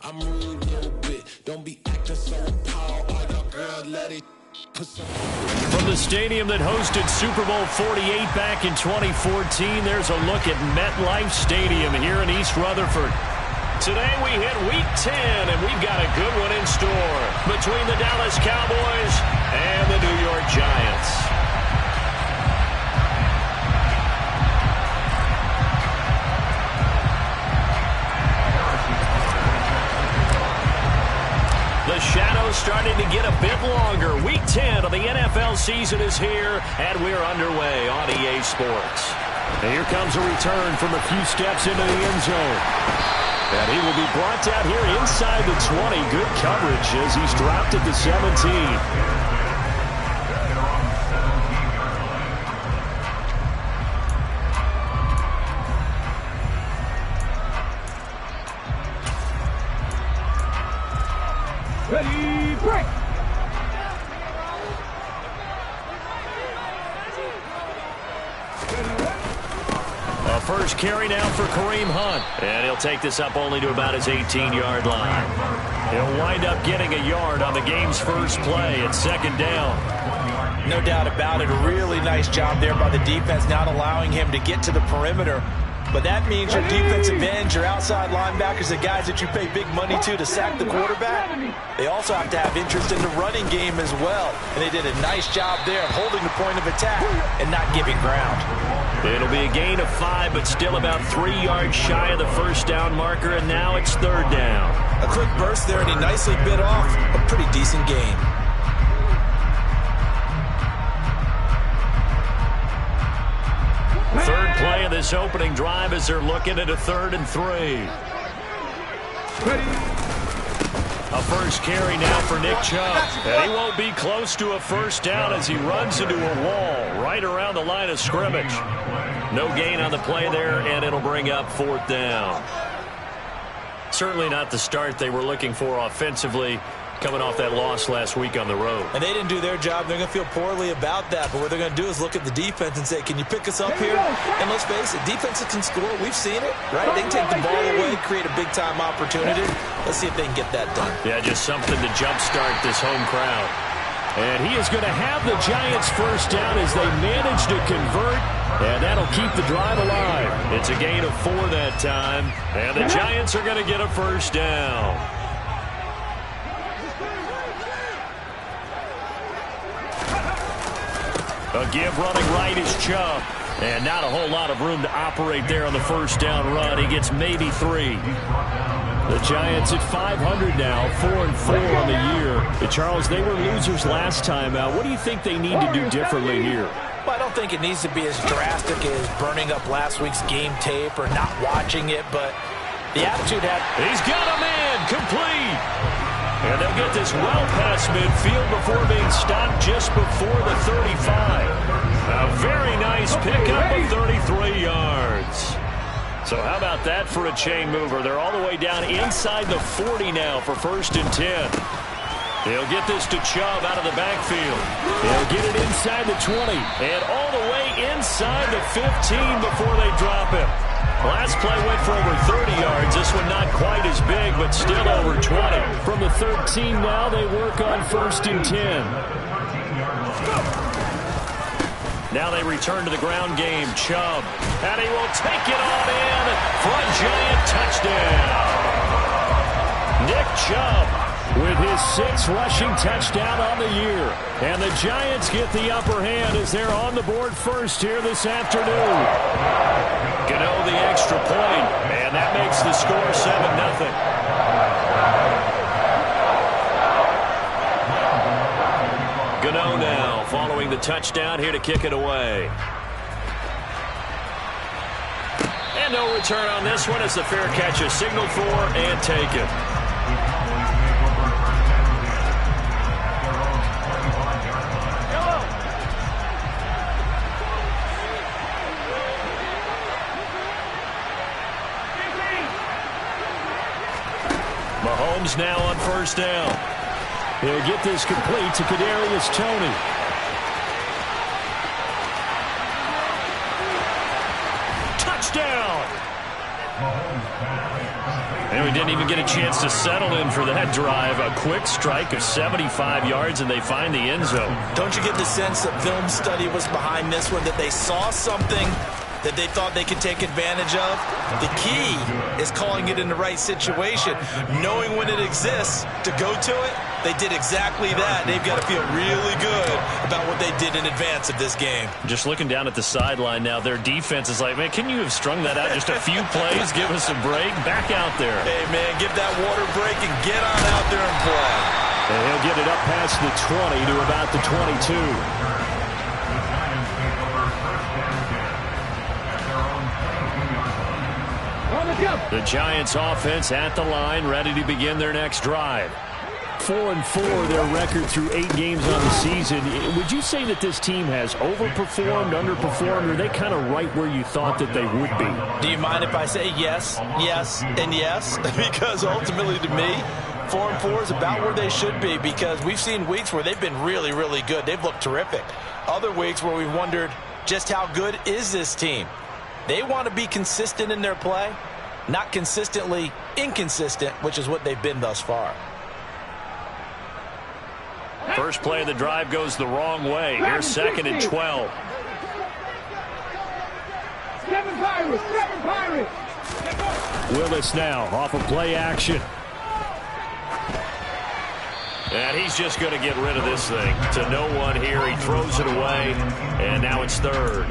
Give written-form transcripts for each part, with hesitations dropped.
I'm rude a little bit. Don't be acting so appalled. All your girls let it. From the stadium that hosted Super Bowl 48 back in 2014, there's a look at MetLife Stadium here in East Rutherford. Today we hit Week 10, and we've got a good one in store between the Dallas Cowboys and the New York Giants. The shadow's starting to get a bit longer. Week 10 of the NFL season is here, and we're underway on EA Sports. And here comes a return from a few steps into the end zone. And he will be brought down here inside the 20. Good coverage as he's dropped at the 17. Ready, break! A first carry now for Kareem Hunt. And he'll take this up only to about his 18-yard line. He'll wind up getting a yard on the game's first play at second down. No doubt about it. A really nice job there by the defense, not allowing him to get to the perimeter. But that means your defensive ends, your outside linebackers, the guys that you pay big money to sack the quarterback, they also have to have interest in the running game as well. And they did a nice job there of holding the point of attack and not giving ground. It'll be a gain of 5, but still about 3 yards shy of the first down marker, and now it's third down. A quick burst there, and he nicely bit off a pretty decent gain. Third play of this opening drive as they're looking at a 3rd and 3. A first carry now for Nick Chubb. And he won't be close to a first down as he runs into a wall right around the line of scrimmage. No gain on the play there, and it'll bring up 4th down. Certainly not the start they were looking for offensively, coming off that loss last week on the road. And they didn't do their job. They're going to feel poorly about that. But what they're going to do is look at the defense and say, can you pick us up here? And let's face it, defenses can score. We've seen it, right? They can take the ball away, create a big-time opportunity. Let's see if they can get that done. Yeah, just something to jumpstart this home crowd. And he is going to have the Giants first down as they manage to convert. And that'll keep the drive alive. It's a gain of 4 that time. And the Giants are going to get a first down. A give running right is Chubb. And not a whole lot of room to operate there on the first down run. He gets maybe 3. The Giants at 500 now, 4-4 on the year. Charles, they were losers last time out. What do you think they need to do differently here? Well, I don't think it needs to be as drastic as burning up last week's game tape or not watching it, but the attitude had... He's got a man, complete. And they'll get this well past midfield before being stopped just before the 35. A very nice pickup of 33 yards. So how about that for a chain mover? They're all the way down inside the 40 now for 1st and 10. They'll get this to Chubb out of the backfield. They'll get it inside the 20 and all the way inside the 15 before they drop him. Last play went for over 30 yards. This one not quite as big, but still over 20. From the 13 now, they work on 1st and 10. Now they return to the ground game. Chubb. And he will take it on in for a Giant touchdown. Nick Chubb with his 6th rushing touchdown on the year. And the Giants get the upper hand as they're on the board first here this afternoon. Gano the extra point, and that makes the score 7-0. Gano now following the touchdown here to kick it away. And no return on this one as the fair catch is signaled for and taken. Mahomes now on 1st down. He'll get this complete to Kadarius Toney. Touchdown! And we didn't even get a chance to settle in for that drive. A quick strike of 75 yards, and they find the end zone. Don't you get the sense that film study was behind this one, that they saw something that they thought they could take advantage of? The key is calling it in the right situation, knowing when it exists to go to it. They did exactly that. They've got to feel really good about what they did in advance of this game. Just looking down at the sideline now, their defense is like, man, can you have strung that out just a few plays? Give us a break. Back out there. Hey, man, give that water break and get on out there and play. And he'll get it up past the 20 to about the 22. The Giants offense at the line, ready to begin their next drive. 4-4 their record through 8 games on the season. Would you say that this team has overperformed, underperformed, or are they kind of right where you thought that they would be? Do you mind if I say yes, yes, and yes? Because ultimately to me, 4-4 is about where they should be, because we've seen weeks where they've been really, really good. They've looked terrific. Other weeks where we've wondered just how good is this team. They want to be consistent in their play, not consistently inconsistent, which is what they've been thus far. First play of the drive goes the wrong way. Here's 2nd and 12. Willis now off of play action. And he's just going to get rid of this thing to no one here. He throws it away, and now it's 3rd.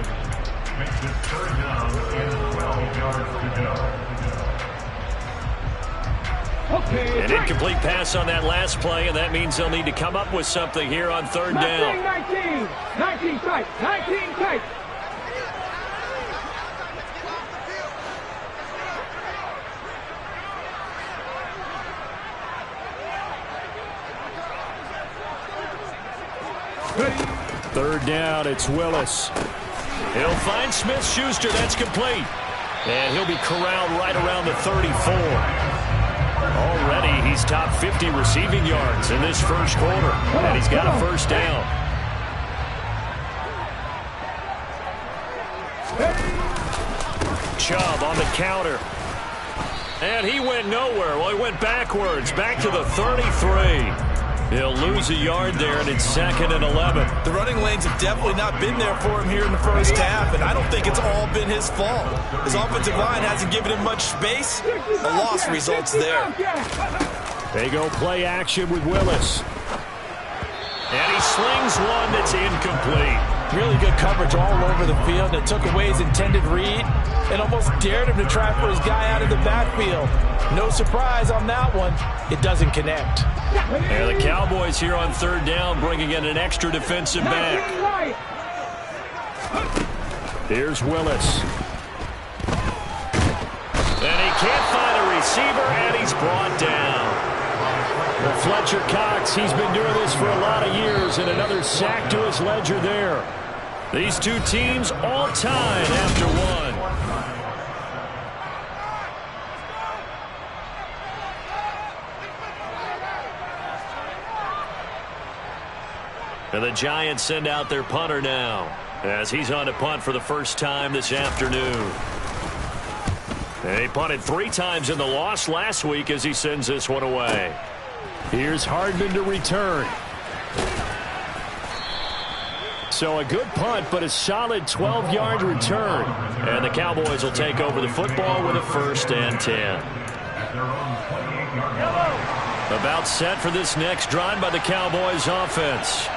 Makes it 3rd down and 12 yards to go. Okay, an incomplete pass on that last play, and that means they'll need to come up with something here on 3rd down. 19 tight, 19 tight. Third down, it's Willis. He'll find Smith-Schuster. That's complete. And he'll be corralled right around the 34. Already, he's top 50 receiving yards in this first quarter. And he's got a first down. Chubb on the counter. And he went nowhere. Well, he went backwards, back to the 33. He'll lose a yard there, and it's 2nd and 11. The running lanes have definitely not been there for him here in the first half, and I don't think it's all been his fault. His offensive line hasn't given him much space. The loss results there. They go play action with Willis. And he slings one that's incomplete. Really good coverage all over the field. It took away his intended read and almost dared him to try for his guy out of the backfield. No surprise on that one. It doesn't connect. And the Cowboys here on 3rd down, bringing in an extra defensive back. Here's Willis. And he can't find a receiver, and he's brought down. Well, Fletcher Cox, he's been doing this for a lot of years, and another sack to his ledger there. These two teams all tied after one. And the Giants send out their punter now, as he's on to punt for the first time this afternoon. And he punted 3 times in the loss last week as he sends this one away. Here's Hardman to return. So a good punt, but a solid 12-yard return. And the Cowboys will take over the football with a 1st and 10. About set for this next drive by the Cowboys offense.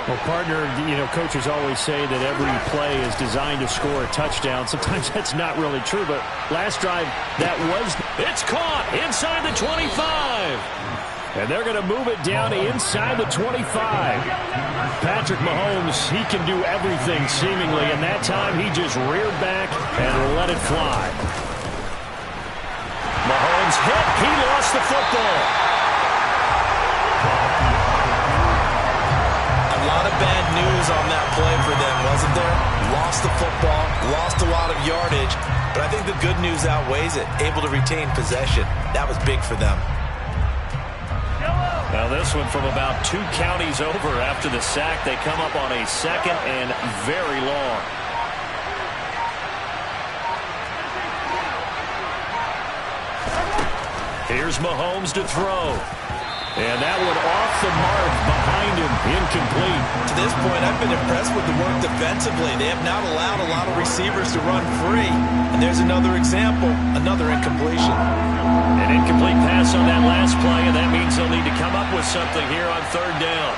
Well, partner, coaches always say that every play is designed to score a touchdown. Sometimes that's not really true, but last drive, that was. It's caught inside the 25. And they're going to move it down inside the 25. Patrick Mahomes, he can do everything seemingly, and that time he just reared back and let it fly. Mahomes hit. He lost the football. A lot of bad news on that play for them, wasn't there? Lost the football, lost a lot of yardage, but I think the good news outweighs it. Able to retain possession. That was big for them. Now this one from about 2 counties over after the sack. They come up on a 2nd and very long. Here's Mahomes to throw. And that one off the mark behind him, incomplete. To this point, I've been impressed with the work defensively. They have not allowed a lot of receivers to run free. And there's another example, another incompletion. An incomplete pass on that last play, and that means they'll need to come up with something here on third down.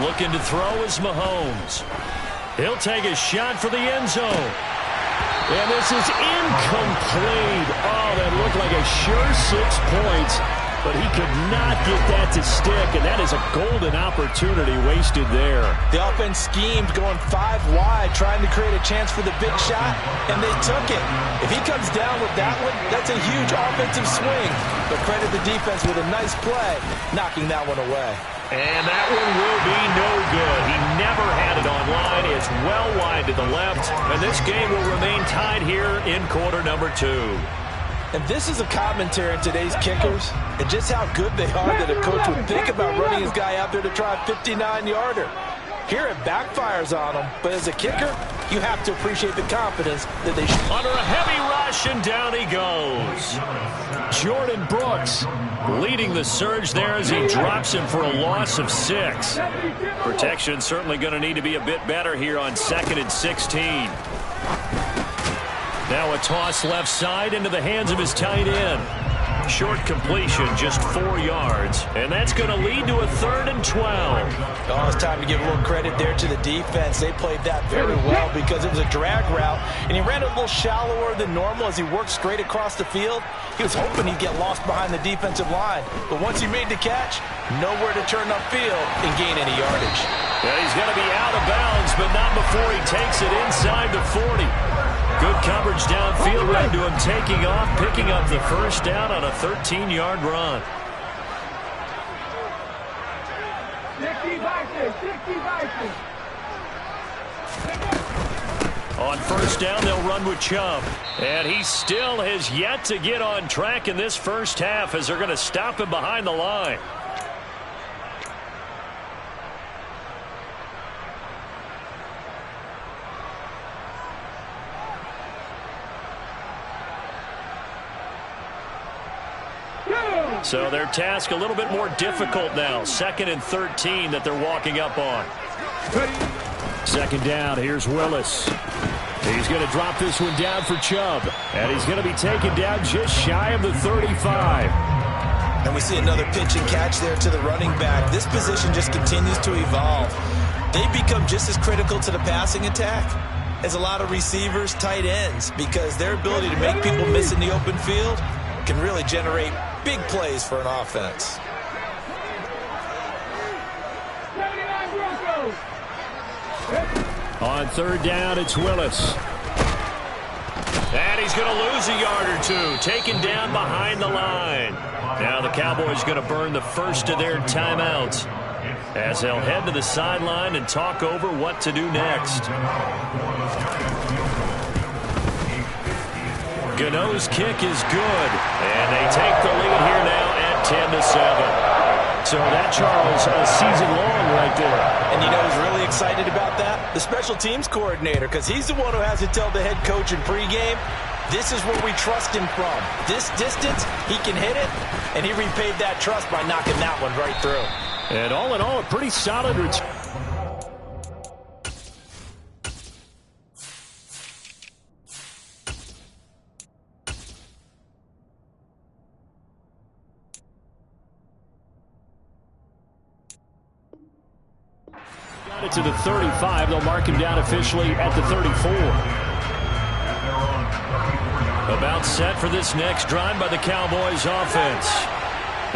Looking to throw is Mahomes. He'll take a shot for the end zone. And this is incomplete. Oh, that looked like a sure 6 points, but he could not get that to stick, and that is a golden opportunity wasted there. The offense schemed going 5 wide, trying to create a chance for the big shot, and they took it. If he comes down with that one, that's a huge offensive swing. But credit the defense with a nice play, knocking that one away. And that one will be no good. He never had it on line. It's well wide to the left. And this game will remain tied here in quarter number 2. And this is a commentary on today's kickers and just how good they are that a coach would think about running his guy out there to try a 59-yarder. Here it backfires on him, but as a kicker, you have to appreciate the confidence that they should. Under a heavy rush, and down he goes. Jordan Brooks leading the surge there as he drops him for a loss of 6. Protection certainly going to need to be a bit better here on 2nd and 16. Now a toss left side into the hands of his tight end. Short completion, just 4 yards. And that's going to lead to a 3rd and 12. Oh, it's time to give a little credit there to the defense. They played that very well because it was a drag route, and he ran a little shallower than normal as he worked straight across the field. He was hoping he'd get lost behind the defensive line. But once he made the catch, nowhere to turn upfield and gain any yardage. Yeah, he's going to be out of bounds, but not before he takes it inside the 40. Good coverage downfield led to him taking off, picking up the first down on a 13-yard run. 60 On first down, they'll run with Chubb. And he still has yet to get on track in this first half as they're going to stop him behind the line. So their task a little bit more difficult now. 2nd and 13 that they're walking up on. 2nd down. Here's Willis. He's going to drop this one down for Chubb. And he's going to be taken down just shy of the 35. And we see another pitch and catch there to the running back. This position just continues to evolve. They become just as critical to the passing attack as a lot of receivers, tight ends, because their ability to make people miss in the open field can really generate big plays for an offense. On 3rd down, it's Willis. And he's going to lose a yard or 2, taken down behind the line. Now the Cowboys going to burn the first of their timeouts as they'll head to the sideline and talk over what to do next. Gano's kick is good, and they take the lead here now at 10-7. So that, Charles, a season long right there. And you know who's really excited about that? The special teams coordinator, because he's the one who has to tell the head coach in pregame, this is where we trust him from. This distance, he can hit it, and he repaid that trust by knocking that one right through. And all in all, a pretty solid return. To the 35. They'll mark him down officially at the 34. About set for this next drive by the Cowboys offense.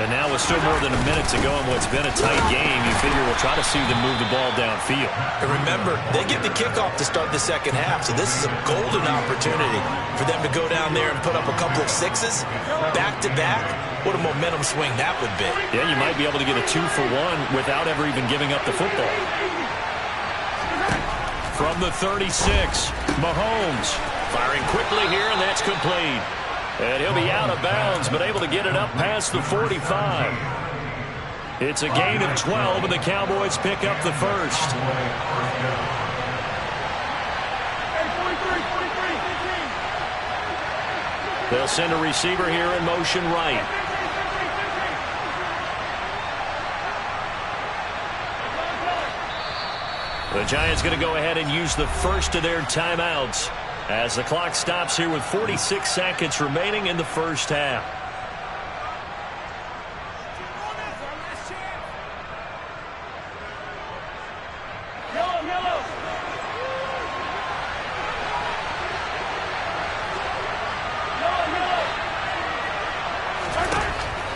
And now with still more than a minute to go in what's been a tight game, you figure we'll try to see them move the ball downfield. And remember, they get the kickoff to start the second half, so this is a golden opportunity for them to go down there and put up a couple of 6s back-to-back. What a momentum swing that would be. Yeah, you might be able to get a 2-for-1 without ever even giving up the football. From the 36, Mahomes firing quickly here, and that's complete. And he'll be out of bounds, but able to get it up past the 45. It's a gain of 12, and the Cowboys pick up the first. They'll send a receiver here in motion right. The Giants going to go ahead and use the first of their timeouts as the clock stops here with 46 seconds remaining in the first half.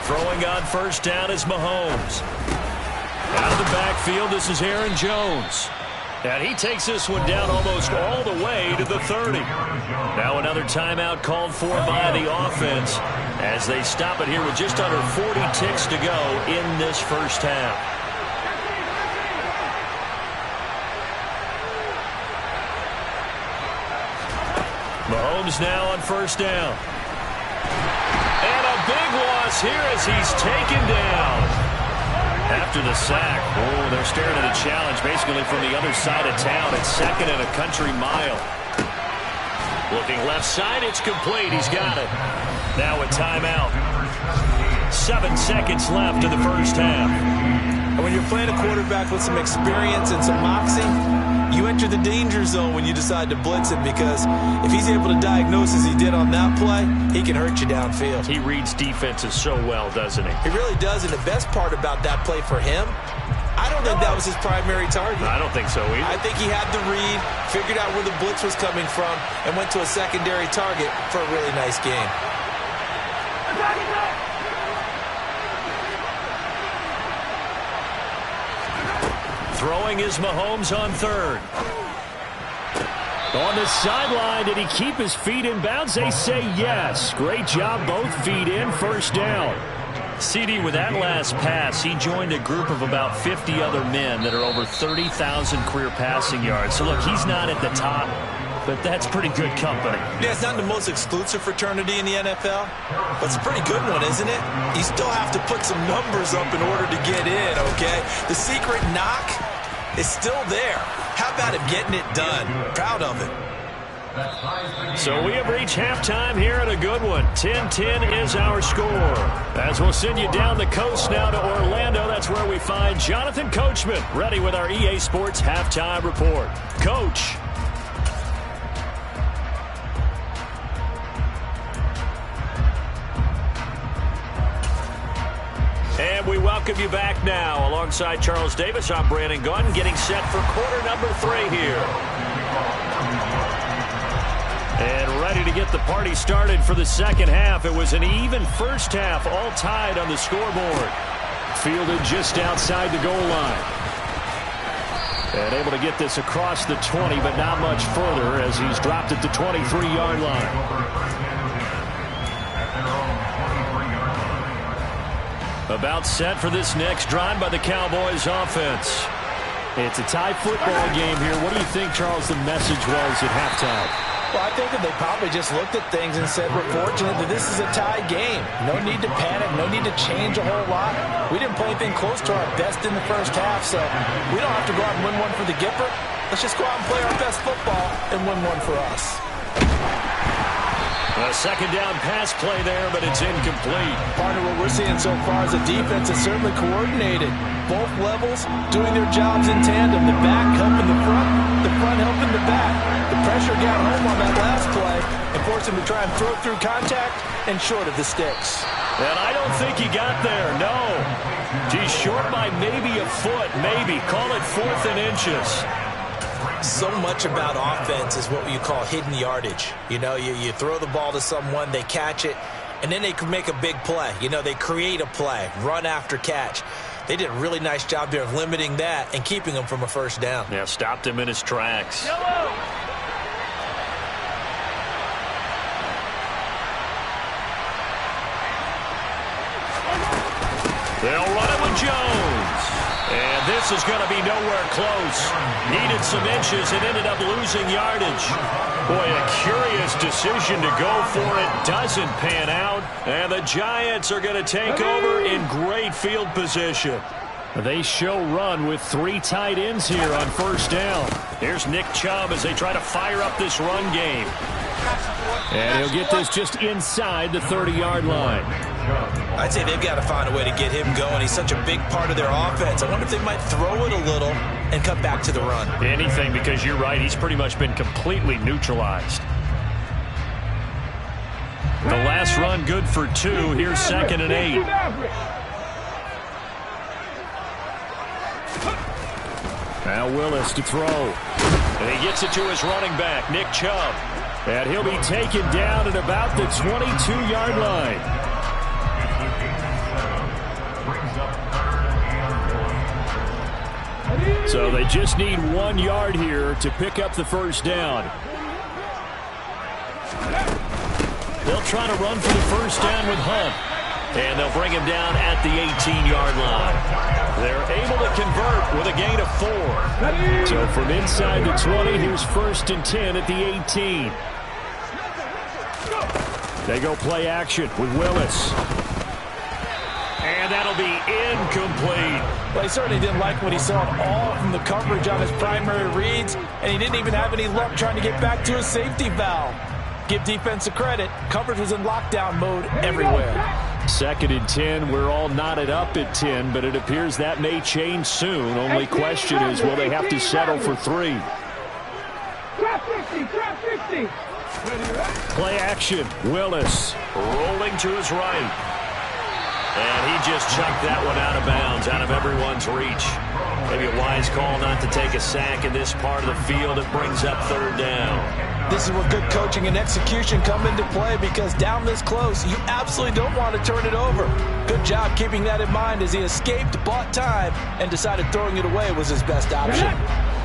Throwing on first down is Mahomes. Out of the backfield, this is Aaron Jones. And he takes this one down almost all the way to the 30. Now another timeout called for by the offense as they stop it here with just under 40 ticks to go in this first half. Mahomes now on first down. And a big loss here as he's taken down. After the sack, oh, they're staring at a challenge basically from the other side of town. It's second and a country mile. Looking left side, it's complete. He's got it. Now a timeout. 7 seconds left in the first half. And when you're playing a quarterback with some experience and some moxie, you enter the danger zone when you decide to blitz him, because if he's able to diagnose as he did on that play, he can hurt you downfield. He reads defenses so well, doesn't he? He really does, and the best part about that play for him, I don't think that was his primary target. I don't think so either. I think he had the read, figured out where the blitz was coming from, and went to a secondary target for a really nice game. Throwing is Mahomes on third. On the sideline, did he keep his feet in bounds? They say yes. Great job, both feet in, first down. CD, with that last pass, he joined a group of about 50 other men that are over 30,000 career passing yards. So, look, he's not at the top, but that's pretty good company. Yeah, it's not the most exclusive fraternity in the NFL, but it's a pretty good one, isn't it? You still have to put some numbers up in order to get in, okay? The secret knock is still there. How about him getting it done? Proud of it. So we have reached halftime here at a good one. 10-10 is our score. As we'll send you down the coast now to Orlando, that's where we find Jonathan Coachman, ready with our EA Sports halftime report. Coach. And we welcome you back now. Alongside Charles Davis, I'm Brandon Gunn, getting set for quarter number 3 here. And ready to get the party started for the second half. It was an even first half, all tied on the scoreboard. Fielded just outside the goal line. And able to get this across the 20, but not much further as he's dropped at the 23-yard line. About set for this next drive by the Cowboys offense. It's a tie football game here. What do you think, Charles, the message was at halftime? Well, I think that they probably just looked at things and said, we're fortunate that this is a tie game. No need to panic, no need to change a whole lot. We didn't play anything close to our best in the first half, so we don't have to go out and win one for the Gipper. Let's just go out and play our best football and win one for us. A second down pass play there, but it's incomplete. Partner, what we're seeing so far is a defense that's certainly coordinated. Both levels doing their jobs in tandem. The back helping the front helping the back. The pressure got home on that last play and forced him to try and throw through contact and short of the sticks. And I don't think he got there, no. He's short by maybe a foot, maybe. Call it 4th and inches. So much about offense is what you call hidden yardage. You know, you throw the ball to someone, they catch it, and then they can make a big play. You know, they create a play, run after catch. They did a really nice job there of limiting that and keeping him from a first down. Yeah, stopped him in his tracks. They'll run it with Jones. And this is going to be nowhere close. Needed some inches and ended up losing yardage. Boy, a curious decision to go for it. Doesn't pan out. And the Giants are going to take over in great field position. They show run with 3 tight ends here on first down. Here's Nick Chubb as they try to fire up this run game. And he'll get this just inside the 30-yard line. I'd say they've got to find a way to get him going. He's such a big part of their offense. I wonder if they might throw it a little and come back to the run. Anything, because you're right. He's pretty much been completely neutralized. The last run good for 2. Here's 2nd and 8. Now Willis to throw. And he gets it to his running back, Nick Chubb. And he'll be taken down at about the 22-yard line. So they just need 1 yard here to pick up the first down. They'll try to run for the first down with Hunt. And they'll bring him down at the 18-yard line. They're able to convert with a gain of 4. So from inside the 20, here's 1st and 10 at the 18. They go play action with Willis. And that'll be incomplete. Well, he certainly didn't like what he saw at all from the coverage on his primary reads, and he didn't even have any luck trying to get back to his safety valve. Give defense a credit. Coverage was in lockdown mode everywhere. 2nd and 10. We're all knotted up at 10, but it appears that may change soon. Only question is, will they have to settle for 3? Play action. Willis rolling to his right. And he just chucked that one out of bounds, out of everyone's reach. Maybe a wise call not to take a sack in this part of the field. It brings up 3rd down. This is where good coaching and execution come into play, because down this close, you absolutely don't want to turn it over. Good job keeping that in mind as he escaped, bought time, and decided throwing it away was his best option.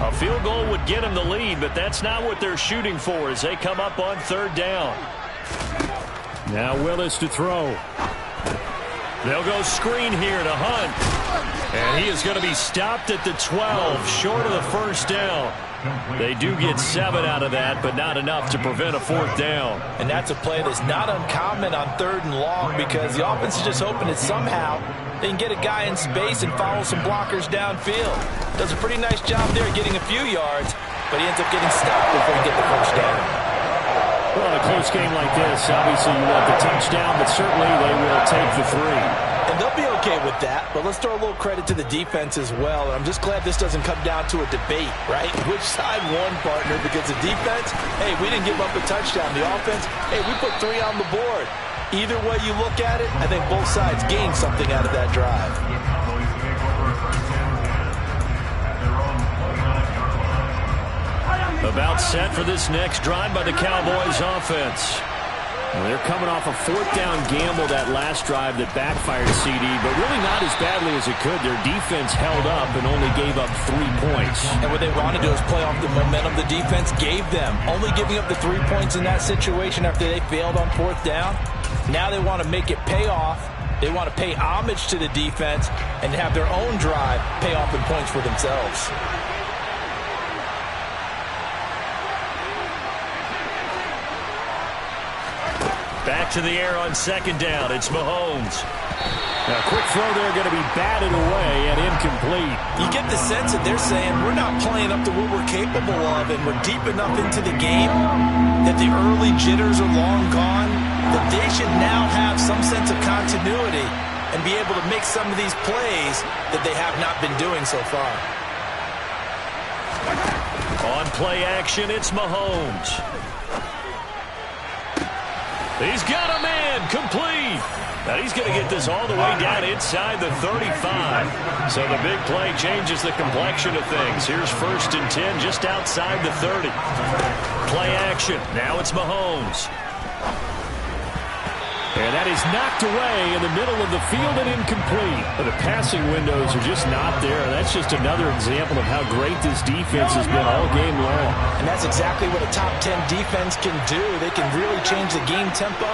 A field goal would get him the lead, but that's not what they're shooting for as they come up on 3rd down. Now Willis to throw. They'll go screen here to Hunt. And he is going to be stopped at the 12, short of the first down. They do get 7 out of that, but not enough to prevent a 4th down. And that's a play that's not uncommon on 3rd and long, because the offense is just hoping that somehow they can get a guy in space and follow some blockers downfield. Does a pretty nice job there getting a few yards, but he ends up getting stopped before he gets the first down. Well, in a close game like this, obviously you want the touchdown, but certainly they will take the 3. And they'll be okay with that, but let's throw a little credit to the defense as well. And I'm just glad this doesn't come down to a debate, right? Which side won, partner? Because the defense, hey, we didn't give up a touchdown. The offense, hey, we put 3 on the board. Either way you look at it, I think both sides gained something out of that drive. About set for this next drive by the Cowboys offense. Well, they're coming off a 4th down gamble that last drive that backfired CD, but really not as badly as it could. Their defense held up and only gave up 3 points. And what they want to do is play off the momentum the defense gave them. Only giving up the 3 points in that situation after they failed on 4th down. Now they want to make it pay off. They want to pay homage to the defense and have their own drive pay off in points for themselves. Back to the air on 2nd down. It's Mahomes. Now, a quick throw there going to be batted away and incomplete. You get the sense that they're saying we're not playing up to what we're capable of, and we're deep enough into the game that the early jitters are long gone, that they should now have some sense of continuity and be able to make some of these plays that they have not been doing so far. On play action, it's Mahomes. He's got a man complete. Now he's going to get this all the way down inside the 35. So the big play changes the complexion of things. Here's 1st and 10 just outside the 30. Play action. Now it's Mahomes. And that is knocked away in the middle of the field and incomplete. But the passing windows are just not there. That's just another example of how great this defense has been all game long. And that's exactly what a top 10 defense can do. They can really change the game tempo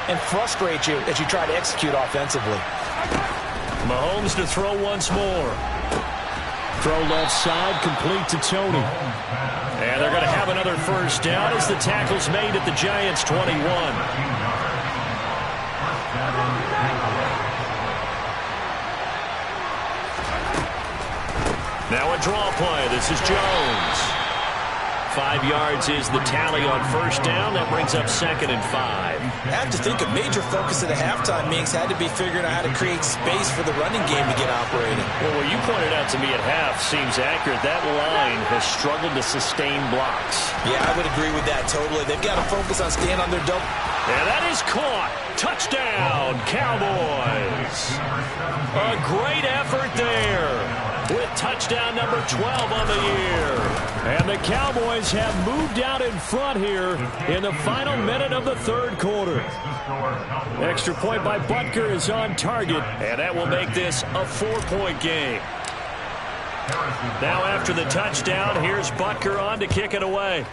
and frustrate you as you try to execute offensively. Mahomes to throw once more. Throw left side, complete to Tony. And they're going to have another first down as the tackle's made at the Giants' 21. Now a draw play. This is Jones. 5 yards is the tally on first down. That brings up 2nd and 5. I have to think a major focus at the halftime meetings had to be figuring out how to create space for the running game to get operating. Well, what you pointed out to me at half seems accurate. That line has struggled to sustain blocks. Yeah, I would agree with that totally. They've got to focus on staying on their double. And that is caught. Touchdown, Cowboys. A great effort there with touchdown number 12 on the year. And the Cowboys have moved out in front here in the final minute of the third quarter. Extra point by Butker is on target, and that will make this a 4-point game. Now after the touchdown, here's Butker on to kick it away.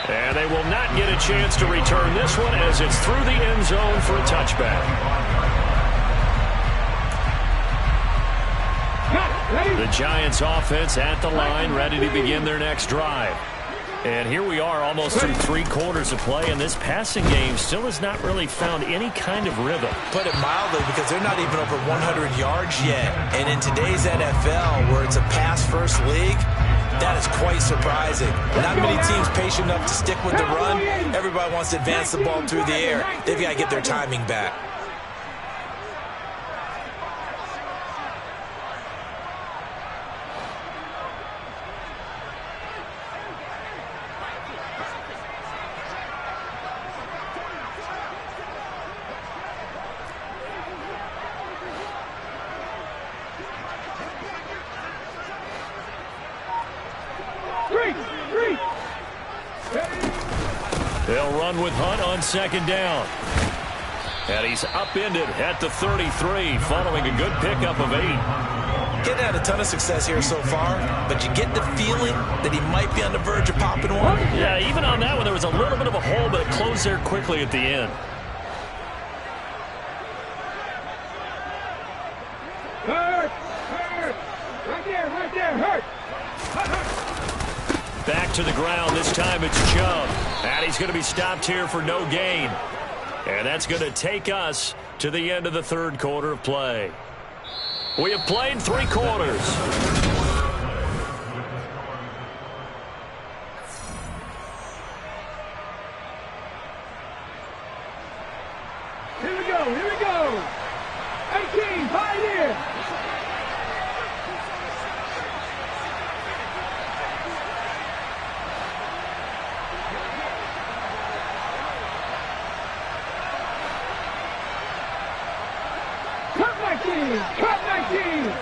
And they will not get a chance to return this one as it's through the end zone for a touchback. The Giants offense at the line, ready to begin their next drive. And here we are almost through 3 quarters of play, and this passing game still has not really found any kind of rhythm. Put it mildly, because they're not even over 100 yards yet. And in today's NFL, where it's a pass-first league, that is quite surprising. Not many teams patient enough to stick with the run. Everybody wants to advance the ball through the air. They've got to get their timing back. They'll run with Hunt on 2nd down. And he's upended at the 33 following a good pickup of 8. Getting had a ton of success here so far, but you get the feeling that he might be on the verge of popping one. Yeah, even on that one, there was a little bit of a hole, but it closed there quickly at the end. Hurt! Right there, hurt! Back to the ground. This time it's Chubb. And he's going to be stopped here for no gain. And that's going to take us to the end of the third quarter of play. We have played 3 quarters. Here we go! 18, Pioneer! Cut 19!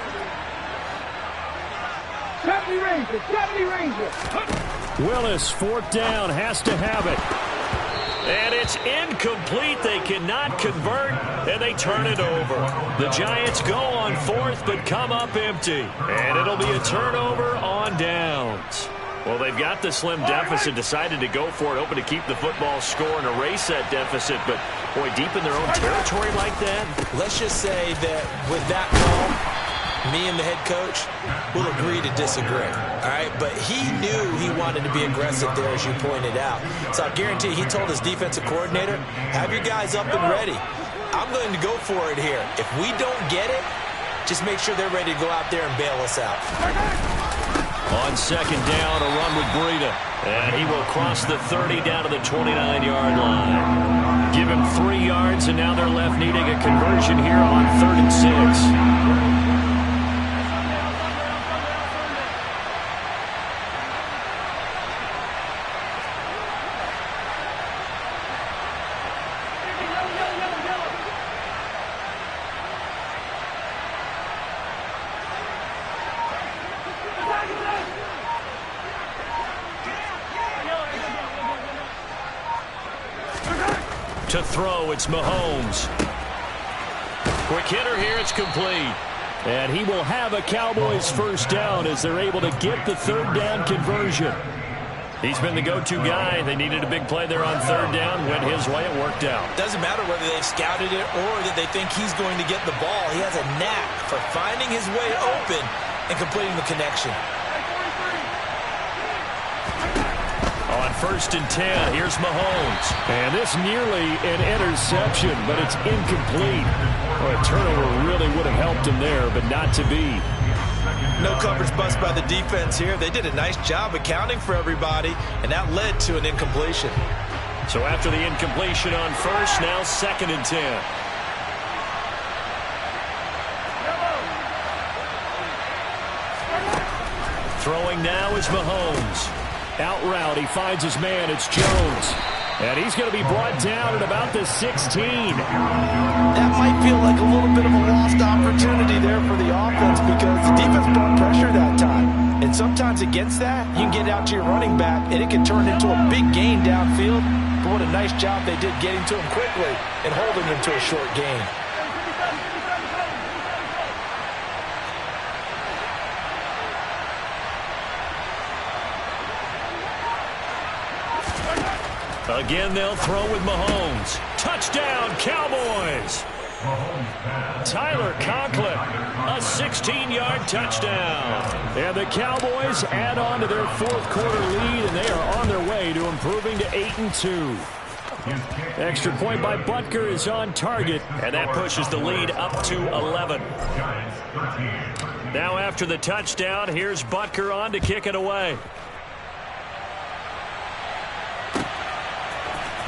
70 Ranger! Willis, 4th down, has to have it. And it's incomplete. They cannot convert, and they turn it over. The Giants go on 4th, but come up empty. And it'll be a turnover on downs. Well, they've got the slim deficit, decided to go for it, hoping to keep the football score and erase that deficit. But, boy, deep in their own territory like that. Let's just say that with that call, me and the head coach will agree to disagree. All right, but he knew he wanted to be aggressive there, as you pointed out. So I guarantee he told his defensive coordinator, have your guys up and ready. I'm going to go for it here. If we don't get it, just make sure they're ready to go out there and bail us out. On 2nd down, a run with Breida. And he will cross the 30 down to the 29-yard line. Give him 3 yards, and now they're left needing a conversion here on 3rd and 6. To throw, it's Mahomes. Quick hitter here, it's complete. And he will have a Cowboys 1st down as they're able to get the 3rd down conversion. He's been the go-to guy. They needed a big play there on 3rd down. Went his way, it worked out. Doesn't matter whether they've scouted it or that they think he's going to get the ball. He has a knack for finding his way open and completing the connection. On 1st and 10, here's Mahomes. And this nearly an interception, but it's incomplete. Well, a turnover really would have helped him there, but not to be. No coverage bust by the defense here. They did a nice job accounting for everybody, and that led to an incompletion. So after the incompletion on first, now 2nd and 10. Throwing now is Mahomes. Out route, he finds his man. It's Jones. And he's going to be brought down at about the 16. That might feel like a little bit of a lost opportunity there for the offense because the defense brought pressure that time. And sometimes against that, you can get out to your running back, and it can turn into a big gain downfield. But what a nice job they did getting to him quickly and holding him to a short gain. Again, they'll throw with Mahomes. Touchdown, Cowboys! Tyler Conklin, a 16-yard touchdown. And the Cowboys add on to their 4th quarter lead, and they are on their way to improving to 8-2. Extra point by Butker is on target, and that pushes the lead up to 11. Now after the touchdown, here's Butker on to kick it away.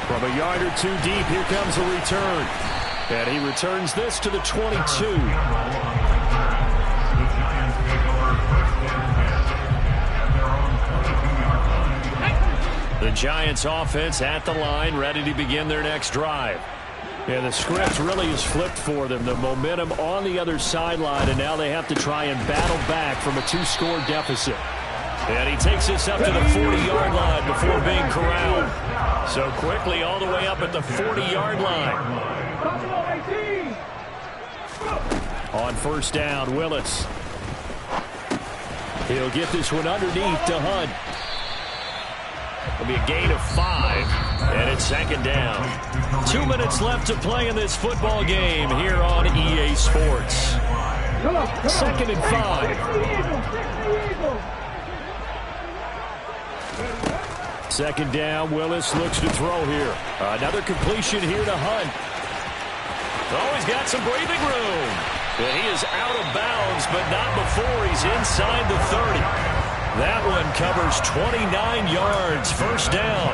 From a yard or 2 deep, here comes a return. And he returns this to the 22. The Giants offense at the line, ready to begin their next drive. Yeah, the script really is flipped for them. The momentum on the other sideline, and now they have to try and battle back from a 2-score deficit. And he takes this up to the 40-yard line before being corralled. So quickly all the way up at the 40-yard line. On first down, Willis. He'll get this one underneath to Hunt. It'll be a gain of 5, and it's 2nd down. 2 minutes left to play in this football game here on EA Sports. 2nd and 5. 2nd down, Willis looks to throw here. Another completion here to Hunt. Oh, he's got some breathing room. And he is out of bounds, but not before he's inside the 30. That one covers 29 yards, first down.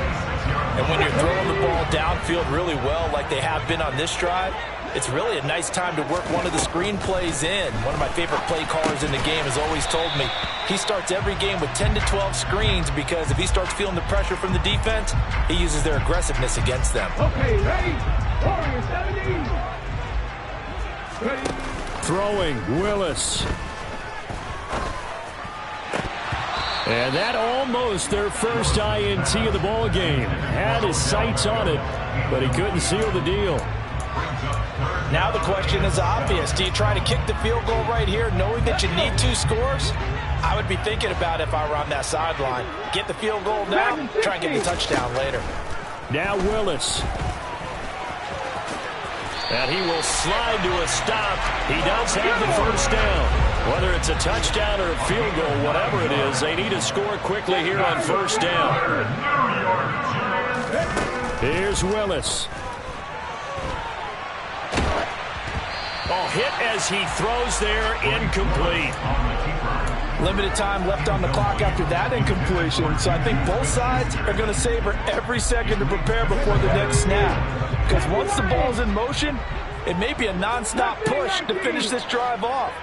And when you're throwing the ball downfield really well like they have been on this drive, it's really a nice time to work one of the screen plays in. One of my favorite play callers in the game has always told me he starts every game with 10 to 12 screens because if he starts feeling the pressure from the defense, he uses their aggressiveness against them. Okay, ready? Warrior 17. Ready? Throwing, Willis. And that almost their first INT of the ball game. Had his sights on it, but he couldn't seal the deal. Now the question is obvious. Do you try to kick the field goal right here knowing that you need 2 scores? I would be thinking about it if I were on that sideline. Get the field goal now, try and get the touchdown later. Now Willis. And he will slide to a stop. He does have the first down. Whether it's a touchdown or a field goal, whatever it is, they need to score quickly here on first down. Here's Willis. Oh, hit as he throws there, incomplete. Limited time left on the clock after that incompletion, so I think both sides are going to savor every second to prepare before the next snap. Because once the ball's in motion, it may be a non-stop push to finish this drive off.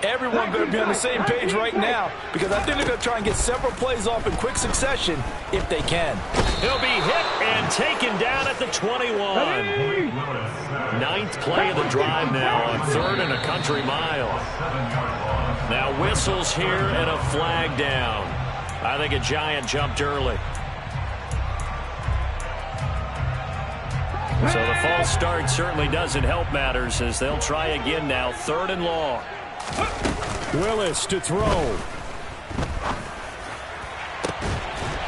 Everyone better be on the same page right now because I think they're going to try and get several plays off in quick succession if they can. He'll be hit and taken down at the 21. 9th play of the drive now on 3rd and a country mile. Now whistles here and a flag down. I think a Giant jumped early. So the false start certainly doesn't help matters as they'll try again now, 3rd and long. Willis to throw.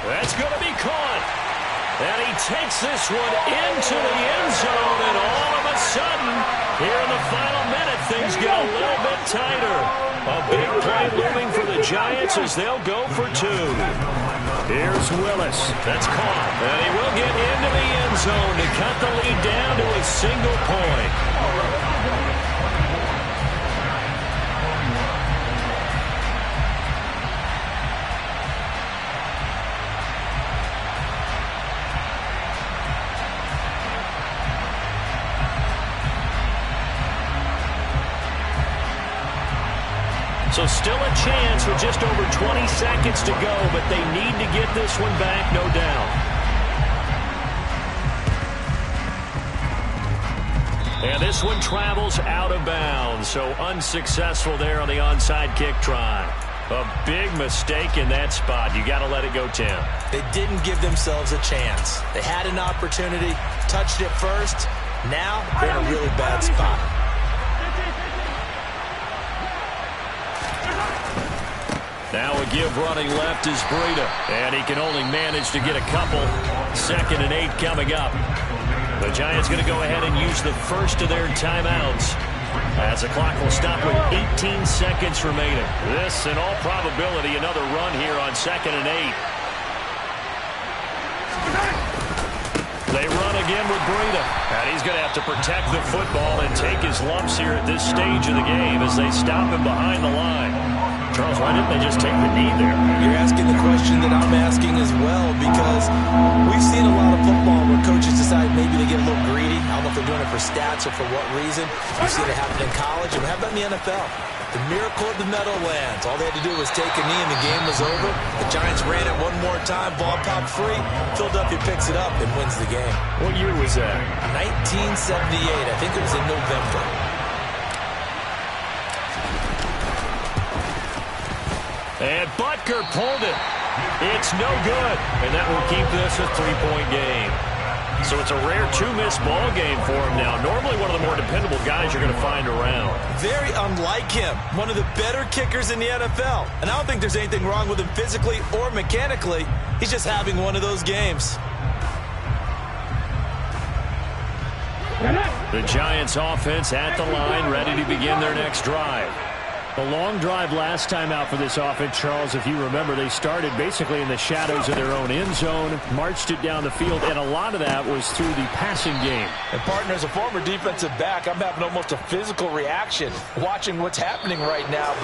That's going to be caught. And he takes this one into the end zone, and all of a sudden, here in the final minute, things get a little bit tighter. A big play looming for the Giants as they'll go for 2. Here's Willis. That's caught. And he will get into the end zone to cut the lead down to a single point. So still a chance with just over 20 seconds to go, but they need to get this one back, no doubt. And this one travels out of bounds, so unsuccessful there on the onside kick try. A big mistake in that spot. You got to let it go, Tim. They didn't give themselves a chance. They had an opportunity, touched it first. Now they're in a really bad spot. Now a give running left is Breida, and he can only manage to get a couple. 2nd and 8 coming up. The Giants going to go ahead and use the first of their timeouts, as the clock will stop with 18 seconds remaining. This, in all probability, another run here on 2nd and 8. They run again with Breida, and he's going to have to protect the football and take his lumps here at this stage of the game as they stop him behind the line. Charles, why didn't they just take the knee there? You're asking the question that I'm asking as well, because we've seen a lot of football where coaches decide maybe they get a little greedy. I don't know if they're doing it for stats or for what reason. We've seen it happen in college, and we have that in the NFL. The miracle of the Meadowlands. All they had to do was take a knee and the game was over. The Giants ran it one more time, ball popped free. Philadelphia picks it up and wins the game. What year was that? 1978. I think it was in November. And Butker pulled it. It's no good. And that will keep this a 3-point game. So it's a rare 2-miss ball game for him now. Normally one of the more dependable guys you're going to find around. Very unlike him. One of the better kickers in the NFL. And I don't think there's anything wrong with him physically or mechanically. He's just having one of those games. The Giants offense at the line, ready to begin their next drive. A long drive last time out for this offense, Charles. If you remember, they started basically in the shadows of their own end zone, marched it down the field, and a lot of that was through the passing game. And partner, as a former defensive back, I'm having almost a physical reaction watching what's happening right now. But